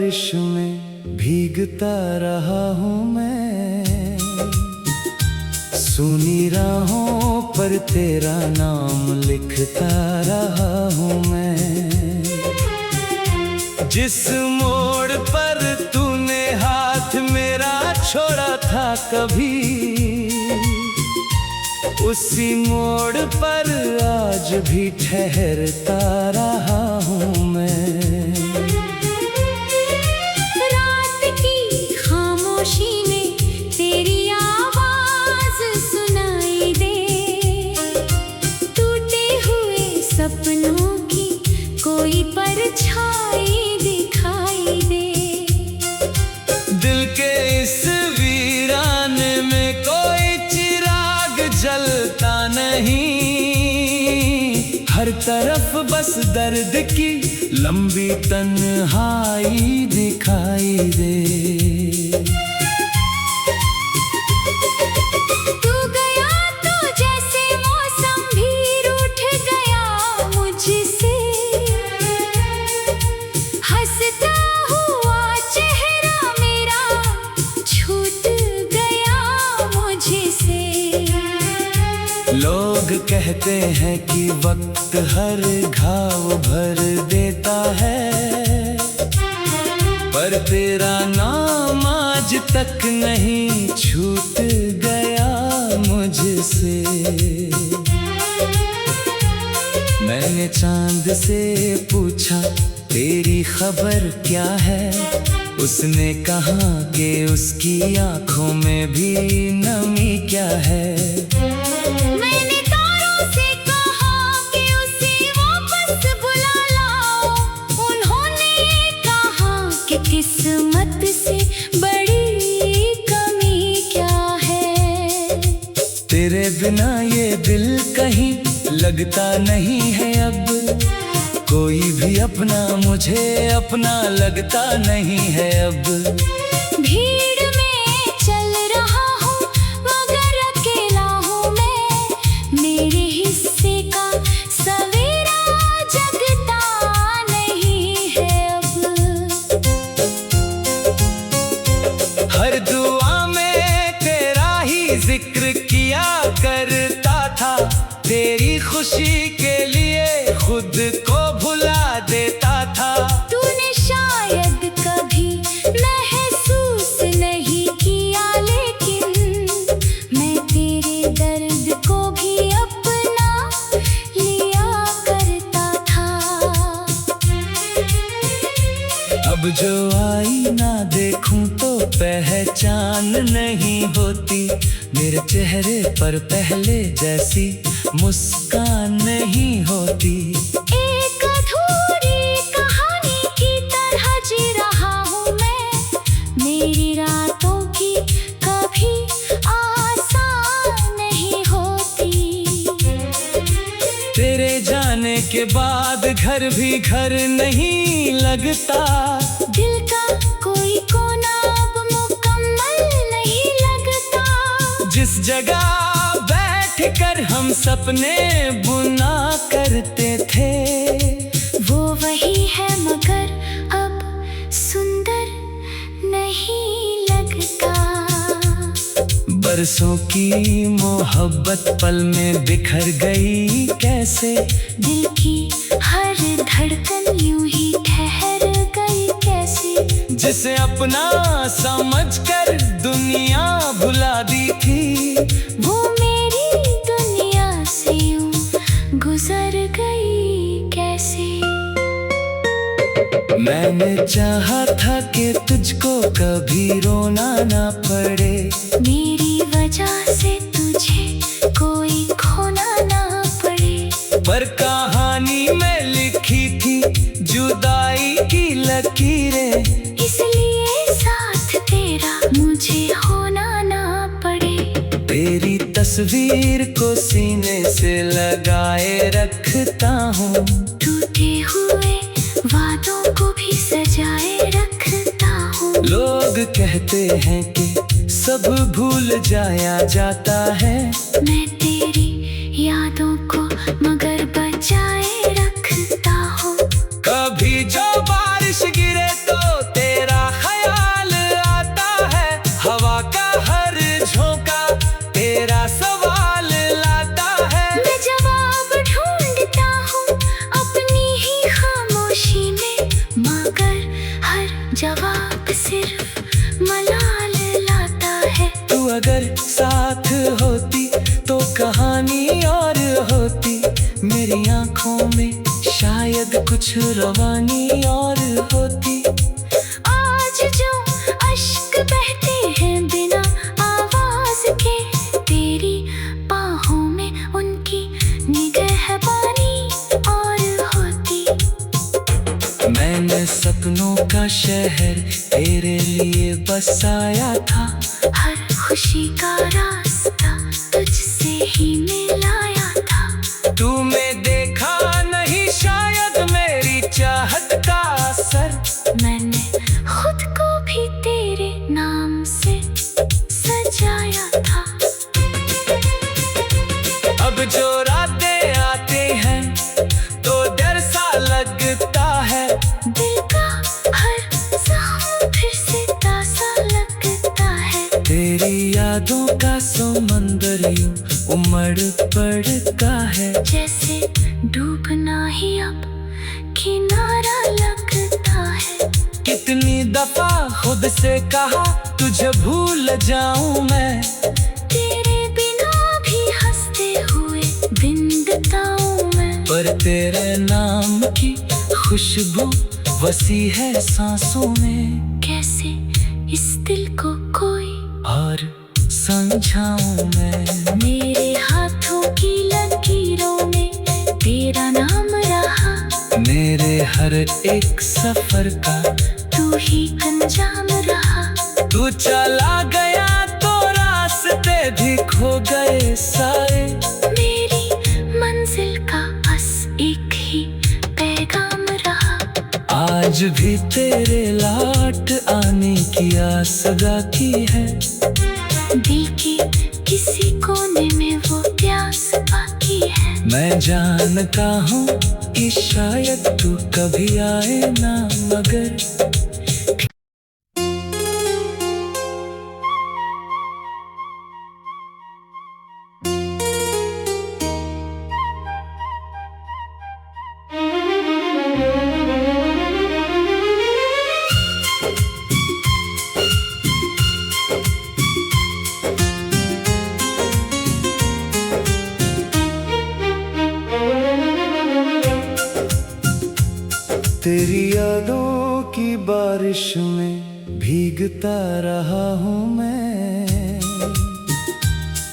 बारिश में भीगता रहा हूँ मैं, सुनी राहों पर तेरा नाम लिखता रहा हूँ मैं। जिस मोड़ पर तूने हाथ मेरा छोड़ा था कभी, उसी मोड़ पर आज भी ठहरता रहा हूँ मैं। रात की खामोशी में तेरी आवाज सुनाई दे, टूटे हुए सपनों की कोई परछाई दिखाई दे। दिल के इस वीराने में कोई चिराग जलता नहीं, हर तरफ बस दर्द की लंबी तन्हाई दिखाई दे। तू गया तो जैसे मौसम भी रूठ गया मुझसे, हंसता हुआ चेहरा मेरा छूट गया मुझसे। लोग कहते हैं कि वक्त हर घाव भर देता है, पर तेरा नाम आज तक नहीं छूट गया मुझसे। मैंने चांद से पूछा तेरी खबर क्या है, उसने कहा कि उसकी आंखों में भी नमी क्या है। मैंने तारों से कहा कि उसे वापस बुला लाओ, उन्होंने कहा कि किस्मत से बड़ी कमी क्या है। तेरे बिना ये दिल कहीं लगता नहीं है अब, कोई भी अपना मुझे अपना लगता नहीं है अब। भीड़ में चल रहा हूँ मगर अकेला हूँ मैं, मेरे हिस्से का सवेरा जगता नहीं है अब। हर दुआ में तेरा ही जिक्र किया करता था, तेरी खुशी के लिए खुद को भुला देता था। तूने शायद कभी महसूस नहीं किया, लेकिन मैं तेरे दर्द को भी अपना लिया करता था। अब जो आईना देखूं तो पहचान नहीं होती, मेरे चेहरे पर पहले जैसी मुस्कान नहीं होती। एक अधूरी कहानी की तरह जी रहा हूँ मैं, मेरी रातों की कभी आसान नहीं होती। तेरे जाने के बाद घर भी घर नहीं लगता, दिल का कोई कोना अब मुकम्मल नहीं लगता। जिस जगह बैठ कर हम सपने बुना करते थे, वो वही है मगर अब सुंदर नहीं लगता। बरसों की मोहब्बत पल में बिखर गई कैसे, दिल की हर धड़कन यूं ही ठहर गई कैसे। जिसे अपना समझकर दुनिया भुला दी थी, वो मेरी दुनिया से यूं गुजर गई कैसे। मैंने चाहा था कि तुझको कभी रोना ना पड़े, मेरी वजह से तुझे कोई खोना ना पड़े। पर कहानी में लिखी थी जुदाई की लकीरें, इसलिए साथ तेरा मुझे होना ना पड़े। तेरी तस्वीर को सीने से लगाए रखता हूँ, टूटे हुए वादों को भी सजाए रखता हूँ। लोग कहते हैं कि सब भूल जाया जाता है, मैं तेरी यादों को मगर बचाए रखता हूँ। कभी जो बारिश गिरे तो तेरा ख्वाब सिर्फ मलाल लाता है। तू अगर साथ होती तो कहानी और होती, मेरी आंखों में शायद कुछ रवानी और होती। आज जो अश्क बहते हैं बिना आवाज के, तेरी बाहों में उनकी निगहबानी और होती। मैंने सपनों का शहर तेरे लिए बसाया था, हर खुशी का रास्ता तुझसे ही मिलाया था। तूने देखा नहीं शायद मेरी चाहत का असर, मैंने खुद को भी तेरे नाम से सजाया था। अब जो रातें आते हैं तो डर सा लगता है, दिल का हर जख्म फिर से ताज़ा लगता है। तेरी यादों का समंदर यूं उमड़ पड़ता है, जैसे डूबना ही अब किनारा लगता है। कितनी दफा खुद से कहा तुझे भूल जाऊं मैं, तेरे बिना भी हंसते हुए दिन बिताऊं मैं। पर तेरे नाम की खुशबू वसी है सांसों में, कैसे इस दिल को कोई और समझाऊं मैं। मेरे हाथों की लकीरों में तेरा नाम रहा, मेरे हर एक सफर का तू ही अंजाम रहा। तू चला गया तो रास्ते भी खो गए सारे, मेरी मंजिल का बस एक ही पैगाम रहा। आज भी तेरे लौट आने की आस बाकी है, दिल की किसी कोने में वो प्यास बाकी है। मैं जानता हूँ कि शायद तू कभी आए ना, मगर तेरी यादों की बारिश में भीगता रहा हूँ मैं,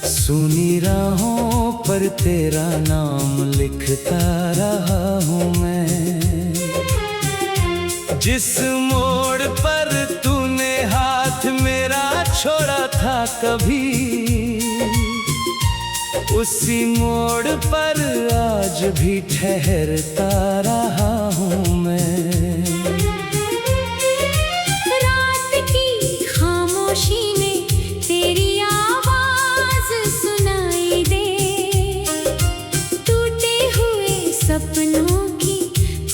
सुनी राहों पर तेरा नाम लिखता रहा हूँ मैं। जिस मोड़ पर तूने हाथ मेरा छोड़ा था कभी, उसी मोड़ पर आज भी ठहरता रहा हूँ मैं। रात की खामोशी में तेरी आवाज सुनाई दे, टूटे हुए सपनों की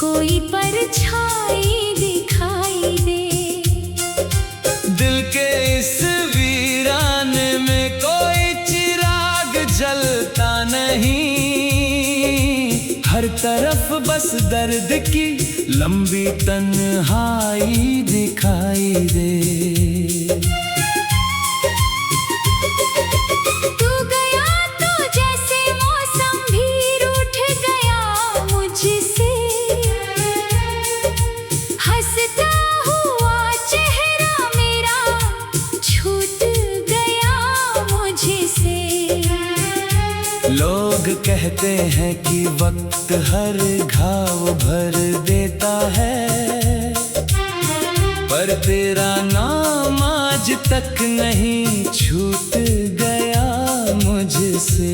कोई परछाई दिखाई दे। दिल के इस वीराने में कोई चिराग जलता नहीं, हर तरफ बस दर्द की लंबी तन्हाई दिखाई दे। तू गया तो जैसे मौसम भी रूठ गया मुझसे, हंसता हुआ चेहरा मेरा छूट गया मुझसे। लोग कहते हैं कि वक्त हर घाव भर देता है, पर तेरा नाम आज तक नहीं छूट गया मुझसे।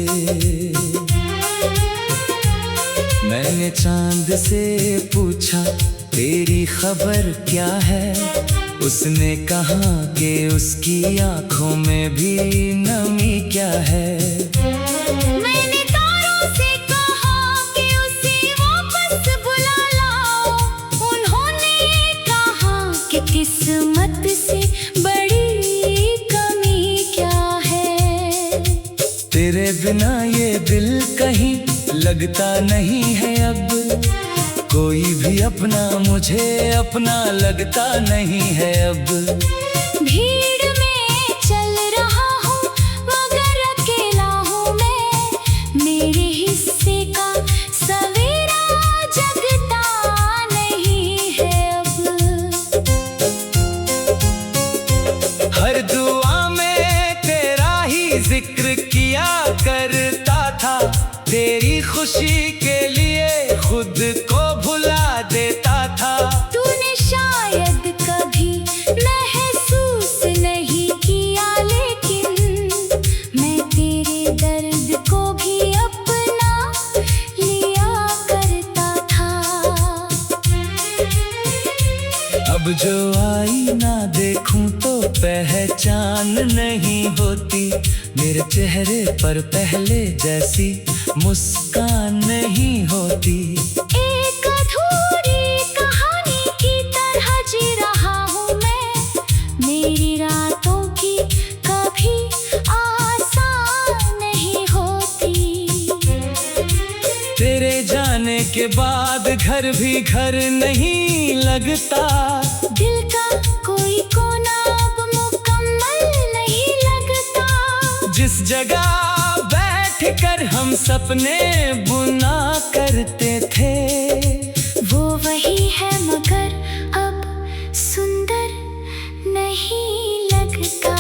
मैंने चांद से पूछा तेरी खबर क्या है, उसने कहा कि उसकी आंखों में भी नमी क्या है। मैंने तारों से कहा कि उसे वापस बुला लाओ, उन्होंने कहा कि किस्मत से बड़ी कमी क्या है। तेरे बिना ये दिल कहीं लगता नहीं है अब, कोई भी अपना मुझे अपना लगता नहीं है अब। भीड़ में चल रहा हूँ मगर अकेला हूँ मैं, मेरे हिस्से का सवेरा जगता नहीं है अब। हर दुआ में तेरा ही जिक्र किया करता था, तेरी खुशी के लिए खुद को भुला देता था। तूने शायद कभी महसूस नहीं किया, लेकिन मैं तेरे दर्द को भी अपना लिया करता था। अब जो आईना देखूं तो पहचान नहीं होती, मेरे चेहरे पर पहले जैसी मुस्कान नहीं होती। एक अधूरी कहानी की तरह जी रहा हूँ मैं, मेरी रातों की कभी आसान नहीं होती। तेरे जाने के बाद घर भी घर नहीं लगता, दिल का कोई कोना अब मुकम्मल नहीं लगता। जिस जगह बैठ कर हम सपने बुना करते थे, वो वही है मगर अब सुंदर नहीं लगता।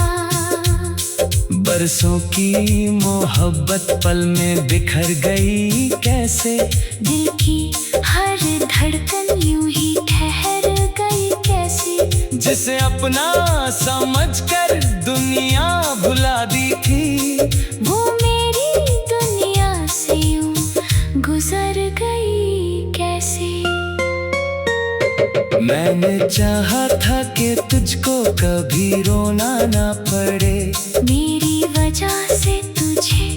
बरसों की मोहब्बत पल में बिखर गई कैसे, दिल की हर धड़कन यूं ही ठहर गई कैसे। जिसे अपना समझकर दुनिया भुला दी थी, वो मेरी दुनिया से यूं गुजर गई कैसे। मैंने चाहा था कि तुझको कभी रोना ना पड़े, मेरी वजह से तुझे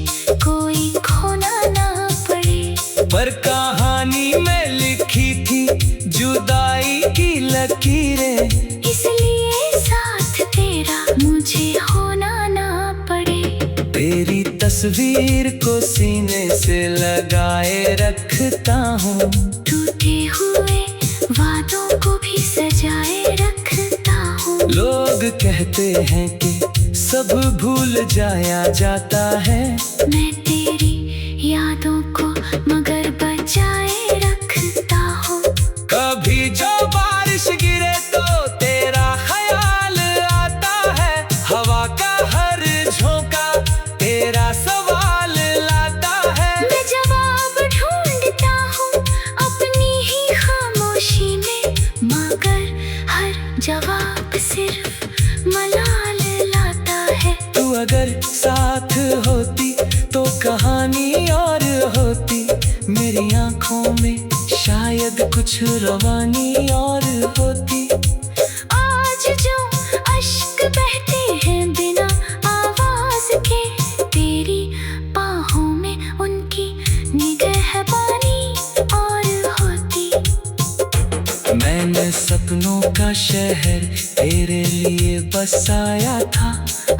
कोई खोना ना पड़े। पर कहानी में लिखी थी जुदाई की लकीरें, इसलिए साथ तेरा मुझे होना ना पड़े। तेरी तस्वीर को सीने से लगाए रखता हूँ, टूटे हुए वादों को भी सजाए रखता हूँ। लोग कहते हैं कि सब भूल जाया जाता है, मैं तेरी यादों को मगर बचाए रखता हूँ। कभी जो बारिश गिरे तो तेरा ख्याल आता है, हवा का हर झोंका तेरा सवाल लाता है। मैं जवाब ढूंढता हूँ अपनी ही खामोशी में, मगर हर जवाब सिर्फ मलाल लाता है। तू अगर साथ होती तो कहानी और होती, मेरी आंखों में शायद कुछ रवानी और होती। आज जो अश्क बहते हैं बिना आवाज के, तेरी बाहों में उनकी निगहबानी और होती। मैंने सपनों का शहर तेरे लिए बसाया था,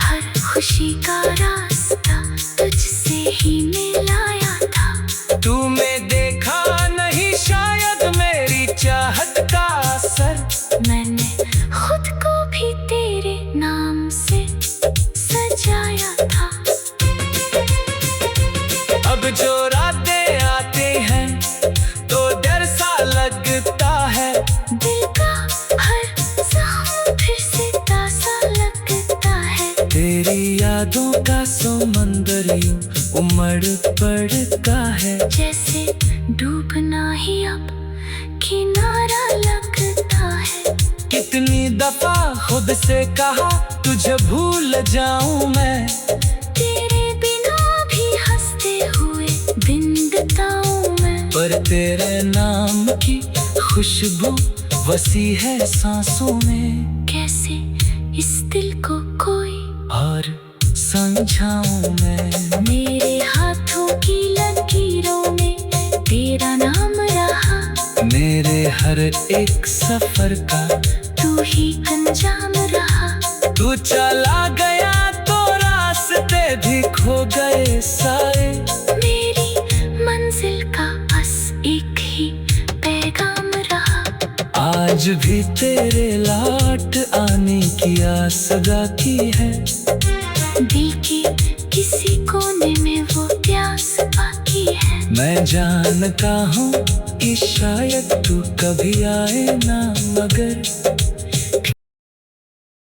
हर खुशी का रास्ता तुझसे ही मिलाया था। तूने देखा नहीं शायद मेरी चाहत का असर, मैंने खुद को भी तेरे नाम से सजाया था। अब जो रातें आते हैं तो डर सा लगता है, दिल का हर जख्म फिर से ताज़ा लगता है। तेरी यादों का समंदर यूं उमड़ पड़ता है, जैसे डूबना ही अब किनारा लगता है। कितनी दफा खुद से कहा तुझे भूल जाऊं मैं, तेरे बिना भी हंसते हुए दिन बिताऊं मैं। पर तेरे नाम की खुशबू वसी है सांसों में, कैसे इस दिल को कोई और समझाऊं मैं। मेरे हाथों की लकीरों में तेरा नाम रहा, मेरे हर एक सफर का तू ही अंजाम रहा। तू चला गया तो रास्ते भी खो गए सारे, मेरी मंजिल का बस एक ही पैगाम आज भी तेरे लौट आने की आस लगा की है। दिल की किसी कोने में वो प्यास बाकी है। मैं जानता हूँ कि शायद तू कभी आए ना, मगर